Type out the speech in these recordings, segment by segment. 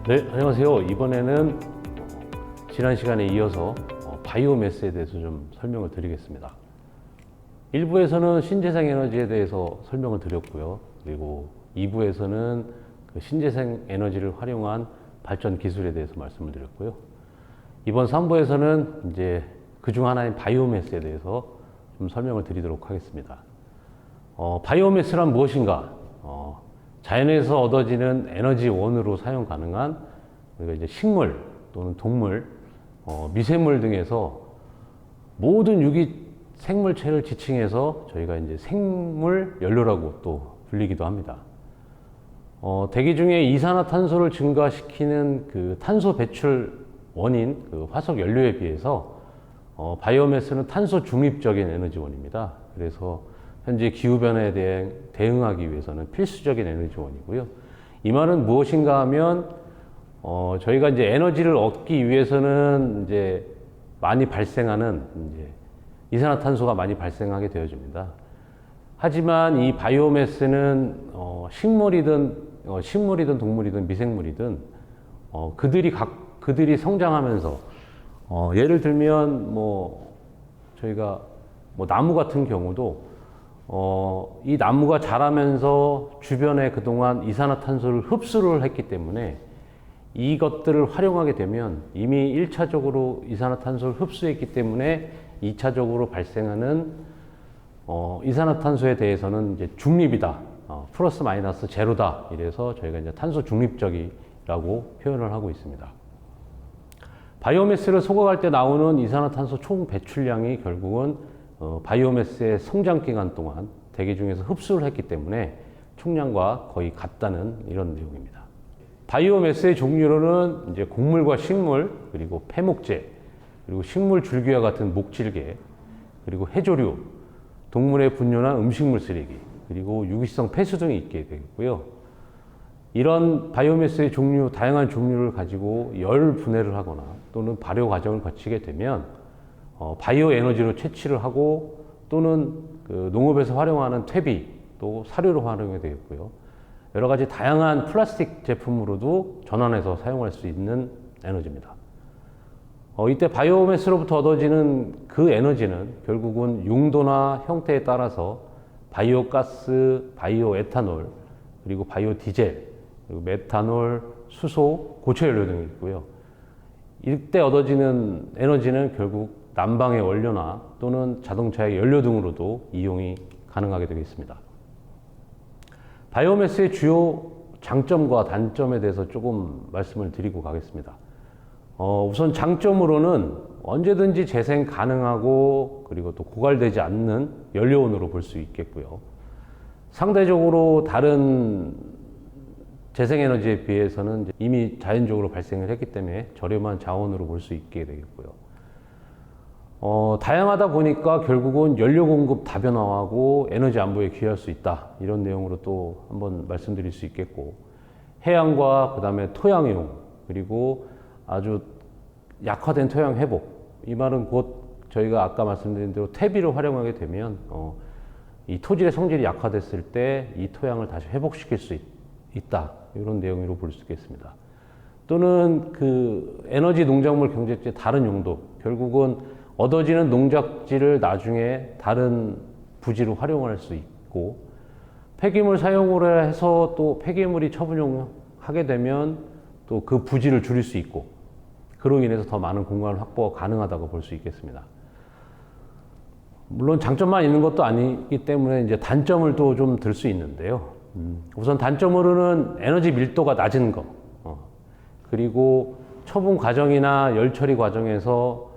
네, 안녕하세요. 이번에는 지난 시간에 이어서 바이오매스에 대해서 좀 설명을 드리겠습니다. 1부에서는 신재생 에너지에 대해서 설명을 드렸고요. 그리고 2부에서는 그 신재생 에너지를 활용한 발전 기술에 대해서 말씀을 드렸고요. 이번 3부에서는 이제 그중 하나인 바이오매스에 대해서 좀 설명을 드리도록 하겠습니다. 바이오매스란 무엇인가? 자연에서 얻어지는 에너지원으로 사용 가능한 우리가 이제 식물 또는 동물, 미생물 등에서 모든 유기 생물체를 지칭해서 저희가 이제 생물 연료라고 또 불리기도 합니다. 대기 중에 이산화탄소를 증가시키는 그 탄소 배출 원인 그 화석 연료에 비해서 바이오매스는 탄소 중립적인 에너지원입니다. 그래서 현재 기후변화에 대응하기 위해서는 필수적인 에너지원이고요. 이 말은 무엇인가 하면, 저희가 이제 에너지를 얻기 위해서는 이제 많이 발생하는 이제 이산화탄소가 많이 발생하게 되어집니다. 하지만 이 바이오매스는, 식물이든 동물이든 미생물이든, 그들이 성장하면서, 예를 들면 저희가 나무 같은 경우도 이 나무가 자라면서 주변에 그동안 이산화탄소를 흡수를 했기 때문에 이것들을 활용하게 되면 이미 1차적으로 이산화탄소를 흡수했기 때문에 2차적으로 발생하는 이산화탄소에 대해서는 이제 중립이다. 플러스 마이너스 제로다. 이래서 저희가 이제 탄소 중립적이라고 표현을 하고 있습니다. 바이오매스를 소각할 때 나오는 이산화탄소 총 배출량이 결국은 바이오매스의 성장 기간 동안 대기 중에서 흡수를 했기 때문에 총량과 거의 같다는 이런 내용입니다. 바이오매스의 종류로는 이제 곡물과 식물, 그리고 폐목재, 그리고 식물 줄기와 같은 목질계, 그리고 해조류, 동물의 분뇨나 음식물 쓰레기, 그리고 유기성 폐수 등이 있게 되겠고요. 이런 바이오매스의 다양한 종류를 가지고 열 분해를 하거나 또는 발효 과정을 거치게 되면 바이오 에너지로 채취를 하고 또는 그 농업에서 활용하는 퇴비 또 사료로 활용이 되겠고요. 여러 가지 다양한 플라스틱 제품으로도 전환해서 사용할 수 있는 에너지입니다. 이때 바이오매스로부터 얻어지는 그 에너지는 결국은 용도나 형태에 따라서 바이오가스, 바이오에탄올, 그리고 바이오디젤, 그리고 메탄올, 수소, 고체연료 등이 있고요. 이때 얻어지는 에너지는 결국 난방의 원료나 또는 자동차의 연료 등으로도 이용이 가능하게 되겠습니다. 바이오매스의 주요 장점과 단점에 대해서 조금 말씀을 드리고 가겠습니다. 우선 장점으로는 언제든지 재생 가능하고 그리고 또 고갈되지 않는 연료원으로 볼 수 있겠고요. 상대적으로 다른 재생에너지에 비해서는 이미 자연적으로 발생을 했기 때문에 저렴한 자원으로 볼 수 있게 되겠고요. 다양하다 보니까 결국은 연료 공급 다변화하고 에너지 안보에 기여할 수 있다. 이런 내용으로 또 한번 말씀드릴 수 있겠고, 해양과 그 다음에 토양이용, 그리고 아주 약화된 토양 회복. 이 말은 곧 저희가 아까 말씀드린 대로 퇴비를 활용하게 되면, 이 토질의 성질이 약화됐을 때 이 토양을 다시 회복시킬 수 있다. 이런 내용으로 볼 수 있겠습니다. 또는 그 에너지 농작물 경제지의 다른 용도, 결국은 얻어지는 농작지를 나중에 다른 부지로 활용할 수 있고, 폐기물 사용을 해서 또 폐기물이 처분용하게 되면 또 그 부지를 줄일 수 있고, 그로 인해서 더 많은 공간을 확보가 가능하다고 볼 수 있겠습니다. 물론 장점만 있는 것도 아니기 때문에 이제 단점을 또 좀 들 수 있는데요. 우선 단점으로는 에너지 밀도가 낮은 것, 그리고 처분 과정이나 열 처리 과정에서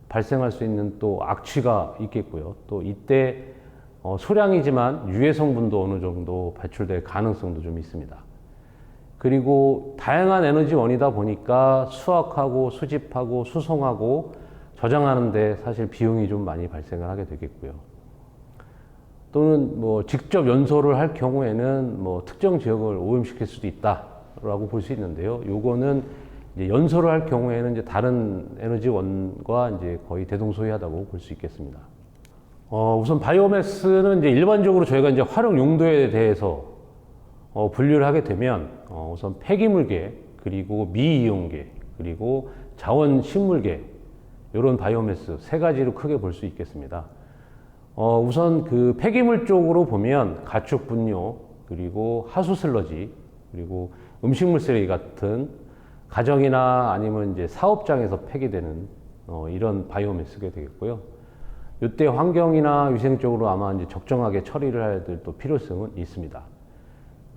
발생할 수 있는 또 악취가 있겠고요. 또 이때 소량이지만 유해 성분도 어느 정도 배출될 가능성도 좀 있습니다. 그리고 다양한 에너지원이다 보니까 수확하고 수집하고 수송하고 저장하는데 사실 비용이 좀 많이 발생을 하게 되겠고요. 또는 직접 연소를 할 경우에는 특정 지역을 오염시킬 수도 있다라고 볼 수 있는데요. 요거는 이제 연소를 할 경우에는 이제 다른 에너지원과 이제 거의 대동소이하다고 볼 수 있겠습니다. 우선 바이오매스는 이제 일반적으로 저희가 이제 활용 용도에 대해서 분류를 하게 되면 우선 폐기물계, 그리고 미이용계, 그리고 자원식물계, 이런 바이오매스 세 가지로 크게 볼 수 있겠습니다. 우선 그 폐기물 쪽으로 보면 가축 분뇨, 그리고 하수 슬러지, 그리고 음식물 쓰레기 같은 가정이나 아니면 이제 사업장에서 폐기되는 이런 바이오매스가 되겠고요. 이때 환경이나 위생적으로 아마 이제 적정하게 처리를 해야 될 또 필요성은 있습니다.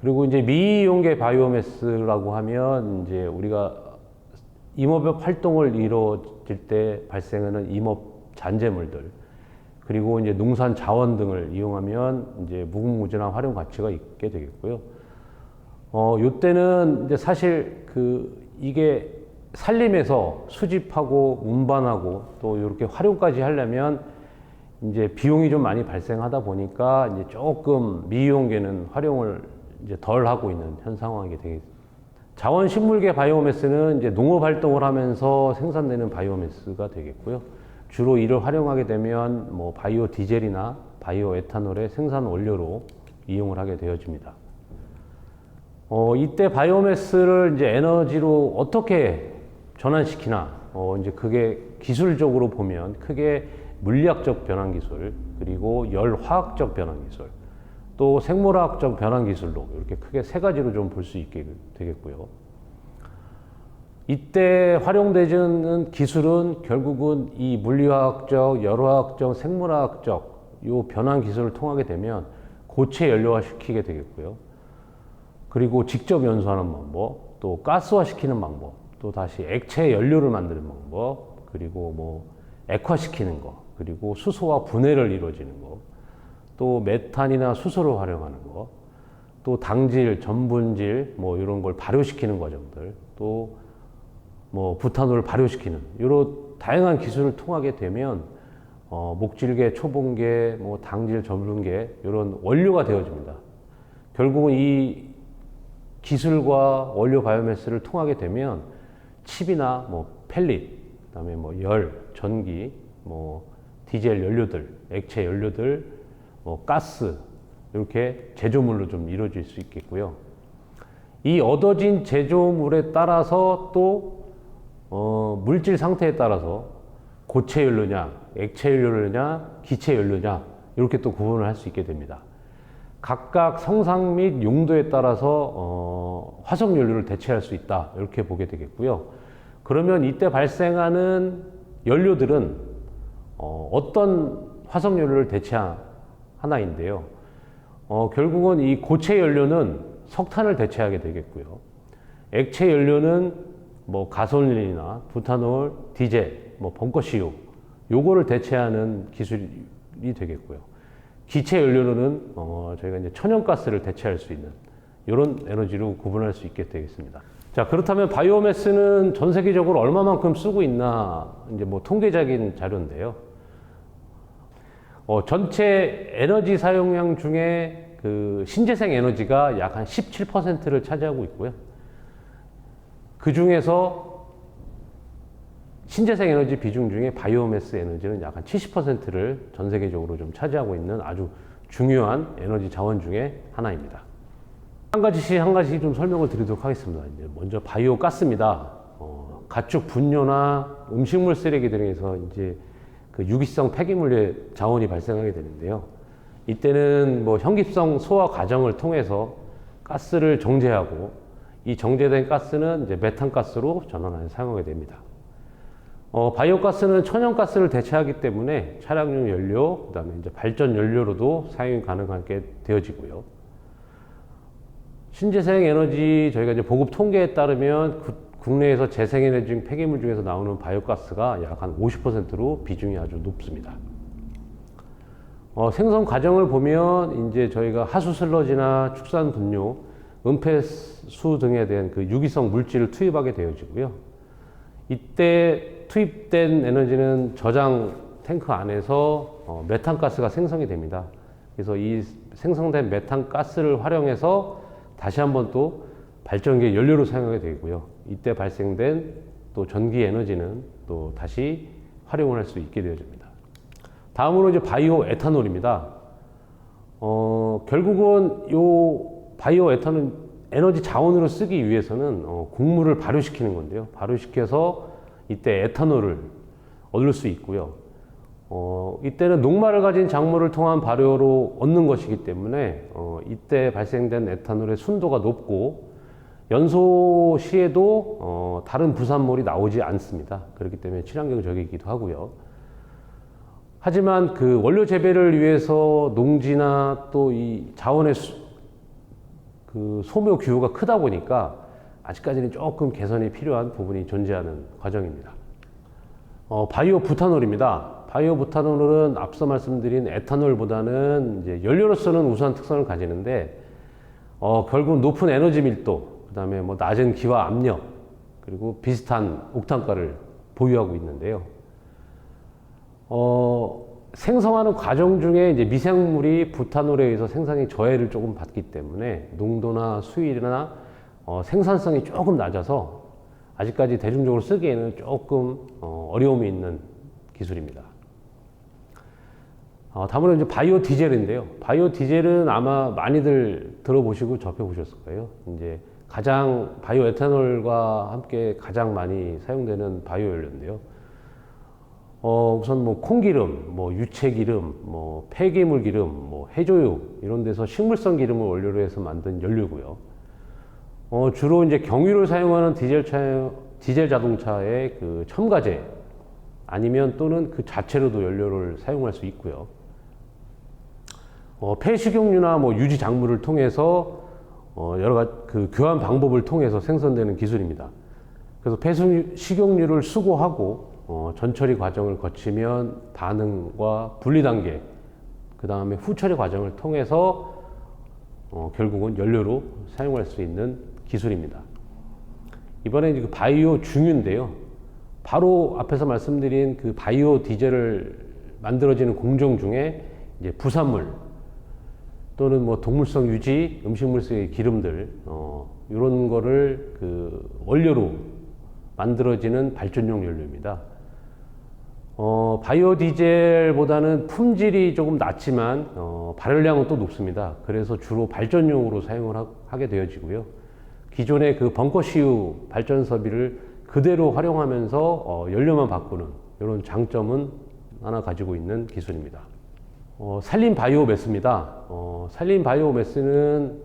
그리고 이제 미이용계 바이오매스라고 하면 이제 우리가 임업업 활동을 이루어질 때 발생하는 임업 잔재물들, 그리고 이제 농산 자원 등을 이용하면 이제 무궁무진한 활용 가치가 있게 되겠고요. 요때는 이제 사실 이게 산림에서 수집하고 운반하고 또 이렇게 활용까지 하려면 이제 비용이 좀 많이 발생하다 보니까 이제 조금 미이용계는 활용을 이제 덜 하고 있는 현 상황이 되겠습니다. 자원식물계 바이오매스는 이제 농업 활동을 하면서 생산되는 바이오매스가 되겠고요. 주로 이를 활용하게 되면 뭐 바이오 디젤이나 바이오 에탄올의 생산 원료로 이용을 하게 되어집니다. 이때 바이오매스를 이제 에너지로 어떻게 전환시키나, 이제 그게 기술적으로 보면 크게 물리학적 변환 기술, 그리고 열화학적 변환 기술, 또 생물화학적 변환 기술로 이렇게 크게 세 가지로 좀 볼 수 있게 되겠고요. 이때 활용되는 기술은 결국은 이 물리화학적, 열화학적, 생물화학적 요 변환 기술을 통하게 되면 고체 연료화 시키게 되겠고요. 그리고 직접 연소하는 방법, 또 가스화 시키는 방법, 또 다시 액체 연료를 만드는 방법, 그리고 뭐 액화시키는 거, 그리고 수소와 분해를 이루어지는 거, 또 메탄이나 수소를 활용하는 거, 또 당질, 전분질, 뭐 이런 걸 발효시키는 과정들, 또 뭐 부탄올을 발효시키는 이런 다양한 기술을 통하게 되면 목질계, 초분계, 뭐 당질, 전분계 이런 원료가 되어집니다. 결국은 이 기술과 원료 바이오매스를 통하게 되면 칩이나 뭐 펠릿, 그다음에 뭐 열, 전기, 뭐 디젤 연료들, 액체 연료들, 뭐 가스 이렇게 제조물로 좀 이루어질 수 있겠고요. 이 얻어진 제조물에 따라서 또 물질 상태에 따라서 고체 연료냐, 액체 연료냐, 기체 연료냐 이렇게 또 구분을 할 수 있게 됩니다. 각각 성상 및 용도에 따라서 화석 연료를 대체할 수 있다 이렇게 보게 되겠고요. 그러면 이때 발생하는 연료들은 어떤 화석 연료를 대체하나인데요. 결국은 이 고체 연료는 석탄을 대체하게 되겠고요. 액체 연료는 뭐 가솔린이나 부탄올, 디젤, 뭐 벙커CU 요거를 대체하는 기술이 되겠고요. 기체 연료로는 저희가 이제 천연가스를 대체할 수 있는 이런 에너지로 구분할 수 있게 되겠습니다. 자, 그렇다면 바이오매스는 전 세계적으로 얼마만큼 쓰고 있나 이제 뭐 통계적인 자료인데요. 전체 에너지 사용량 중에 그 신재생 에너지가 약 한 17%를 차지하고 있고요. 그 중에서 신재생 에너지 비중 중에 바이오매스 에너지는 약 한 70%를 전 세계적으로 좀 차지하고 있는 아주 중요한 에너지 자원 중에 하나입니다. 한 가지씩 좀 설명을 드리도록 하겠습니다. 이제 먼저 바이오 가스입니다. 가축 분뇨나 음식물 쓰레기 등에서 이제 그 유기성 폐기물의 자원이 발생하게 되는데요. 이때는 뭐 현기성 소화 과정을 통해서 가스를 정제하고 이 정제된 가스는 이제 메탄가스로 전환해서 사용하게 됩니다. 바이오가스는 천연가스를 대체하기 때문에 차량용 연료, 그 다음에 이제 발전 연료로도 사용이 가능하게 되어지고요. 신재생 에너지 저희가 이제 보급 통계에 따르면 국내에서 재생에너지 폐기물 중에서 나오는 바이오가스가 약 한 50%로 비중이 아주 높습니다. 생성 과정을 보면 이제 저희가 하수 슬러지나 축산 분뇨, 은폐수 등에 대한 그 유기성 물질을 투입하게 되어지고요. 이때 투입된 에너지는 저장 탱크 안에서 메탄가스가 생성이 됩니다. 그래서 이 생성된 메탄가스를 활용해서 다시 한번 또 발전기의 연료로 사용하게 되고요. 이때 발생된 또 전기 에너지는 또 다시 활용을 할 수 있게 되어집니다. 다음으로 이제 바이오 에탄올입니다. 결국은 요 바이오 에너지 자원으로 쓰기 위해서는 곡물을 발효시키는 건데요. 발효시켜서 이때 에탄올을 얻을 수 있고요. 이때는 녹말을 가진 작물을 통한 발효로 얻는 것이기 때문에 이때 발생된 에탄올의 순도가 높고 연소 시에도 다른 부산물이 나오지 않습니다. 그렇기 때문에 친환경적이기도 하고요. 하지만 그 원료 재배를 위해서 농지나 또 이 자원의 그 소묘 규모가 크다 보니까 아직까지는 조금 개선이 필요한 부분이 존재하는 과정입니다. 바이오 부탄올입니다. 바이오 부탄올은 앞서 말씀드린 에탄올보다는 이제 연료로서는 우수한 특성을 가지는데 결국 높은 에너지 밀도, 그 다음에 뭐 낮은 기화 압력, 그리고 비슷한 옥탄가를 보유하고 있는데요. 생성하는 과정 중에 이제 미생물이 부탄올에 의해서 생산이 저해를 조금 받기 때문에 농도나 수율이나 생산성이 조금 낮아서 아직까지 대중적으로 쓰기에는 조금 어려움이 있는 기술입니다. 다음으로 이제 바이오 디젤인데요. 바이오 디젤은 아마 많이들 들어보시고 접해보셨을 거예요. 이제 가장 바이오 에탄올과 함께 가장 많이 사용되는 바이오 연료인데요. 우선 뭐 콩기름, 뭐 유채기름, 뭐 폐기물 기름, 뭐 해조육 이런 데서 식물성 기름을 원료로 해서 만든 연료고요. 주로 이제 경유를 사용하는 디젤 자동차의 그 첨가제 아니면 또는 그 자체로도 연료를 사용할 수 있고요. 폐식용유나 뭐 유지 작물을 통해서 여러 가지 그 교환 방법을 통해서 생산되는 기술입니다. 그래서 폐식용유를 수거하고 전처리 과정을 거치면 반응과 분리 단계, 그 다음에 후처리 과정을 통해서 결국은 연료로 사용할 수 있는 기술입니다. 이번에 이제 그 바이오 중유인데요. 바로 앞에서 말씀드린 그 바이오 디젤을 만들어지는 공정 중에 이제 부산물 또는 뭐 동물성 유지, 음식물성의 기름들 이런 거를 그 원료로 만들어지는 발전용 연료입니다. 바이오 디젤보다는 품질이 조금 낮지만 발열량은 또 높습니다. 그래서 주로 발전용으로 사용을 하게 되어지고요. 기존의 그 벙커CU 발전소비를 그대로 활용하면서 연료만 바꾸는 이런 장점은 하나 가지고 있는 기술입니다. 산림 바이오매스입니다. 산림 바이오매스는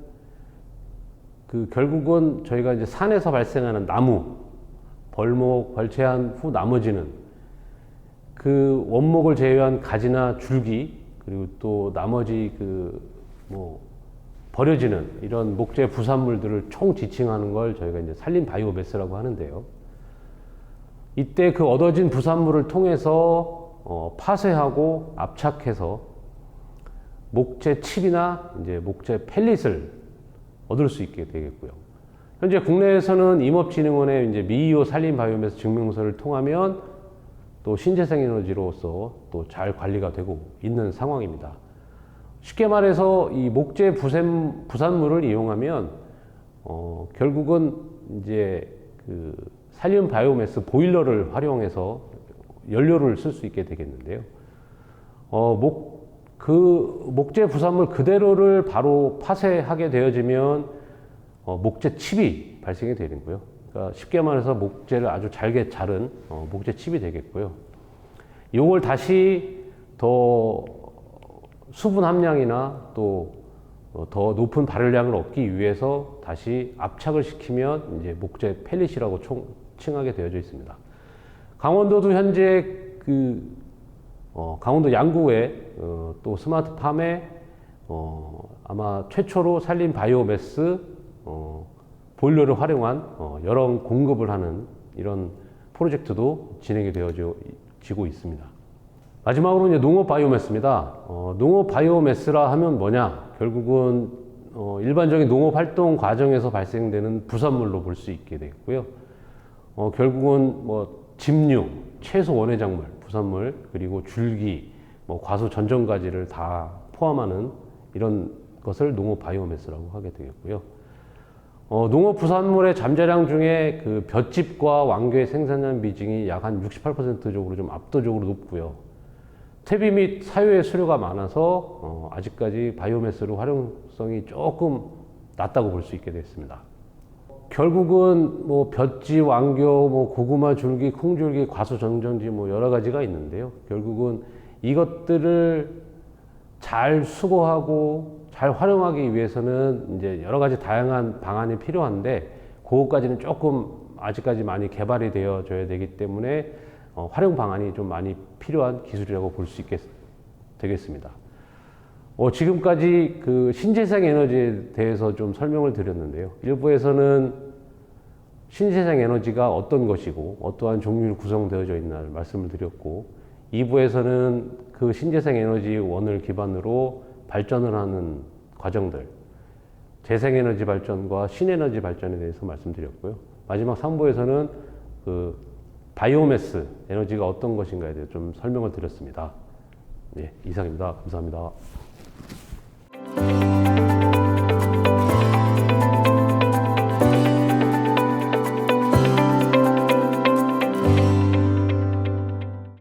그 결국은 저희가 이제 산에서 발생하는 나무, 벌목, 벌채한 후 나머지는 그 원목을 제외한 가지나 줄기, 그리고 또 나머지 그 뭐 버려지는 이런 목재 부산물들을 총 지칭하는 걸 저희가 이제 산림 바이오매스라고 하는데요. 이때 그 얻어진 부산물을 통해서 파쇄하고 압착해서 목재 칩이나 이제 목재 펠릿을 얻을 수 있게 되겠고요. 현재 국내에서는 임업진흥원의 이제 미이오 산림 바이오매스 증명서를 통하면 또 신재생 에너지로서 또 잘 관리가 되고 있는 상황입니다. 쉽게 말해서 이 목재 부산물을 이용하면 결국은 이제 그 산림 바이오매스 보일러를 활용해서 연료를 쓸 수 있게 되겠는데요. 그 목재 부산물 그대로를 바로 파쇄하게 되어지면 목재 칩이 발생이 되는고요. 그러니까 쉽게 말해서 목재를 아주 잘게 자른 목재 칩이 되겠고요. 이걸 다시 더 수분 함량이나 또 더 높은 발열량을 얻기 위해서 다시 압착을 시키면 이제 목재 펠릿이라고 칭하게 되어져 있습니다. 강원도도 현재 그 강원도 양구에 또 스마트팜에 아마 최초로 산림 바이오매스 보일러를 활용한 열원 공급을 하는 이런 프로젝트도 진행이 되어지고 있습니다. 마지막으로 이제 농업 바이오매스입니다. 농업 바이오매스라 하면 뭐냐? 결국은 일반적인 농업 활동 과정에서 발생되는 부산물로 볼 수 있게 되겠고요. 결국은 뭐 집류, 채소 원예작물, 부산물, 그리고 줄기, 뭐 과수 전정가지를 다 포함하는 이런 것을 농업 바이오매스라고 하게 되겠고요. 농업 부산물의 잠재량 중에 그 볏짚과 왕겨의 생산량 비중이 약 한 68%족으로 좀 압도적으로 높고요. 퇴비 및 사유의 수요가 많아서 아직까지 바이오매스로 활용성이 조금 낮다고 볼 수 있게 됐습니다. 결국은 뭐 볕지, 왕교, 뭐 고구마 줄기, 콩줄기, 과수 정전지 뭐 여러 가지가 있는데요. 결국은 이것들을 잘 수거하고 잘 활용하기 위해서는 이제 여러 가지 다양한 방안이 필요한데 그것까지는 조금 아직까지 많이 개발이 되어져야 되기 때문에 활용 방안이 좀 많이 필요한 기술이라고 볼 수 되겠습니다. 지금까지 그 신재생 에너지에 대해서 좀 설명을 드렸는데요. 일부에서는 신재생 에너지가 어떤 것이고 어떠한 종류로 구성되어져 있나 말씀을 드렸고 2부에서는 그 신재생 에너지 원을 기반으로 발전을 하는 과정들, 재생에너지 발전과 신에너지 발전에 대해서 말씀드렸고요. 마지막 3부에서는 그 바이오매스 에너지가 어떤 것인가에 대해 좀 설명을 드렸습니다. 네, 이상입니다. 감사합니다.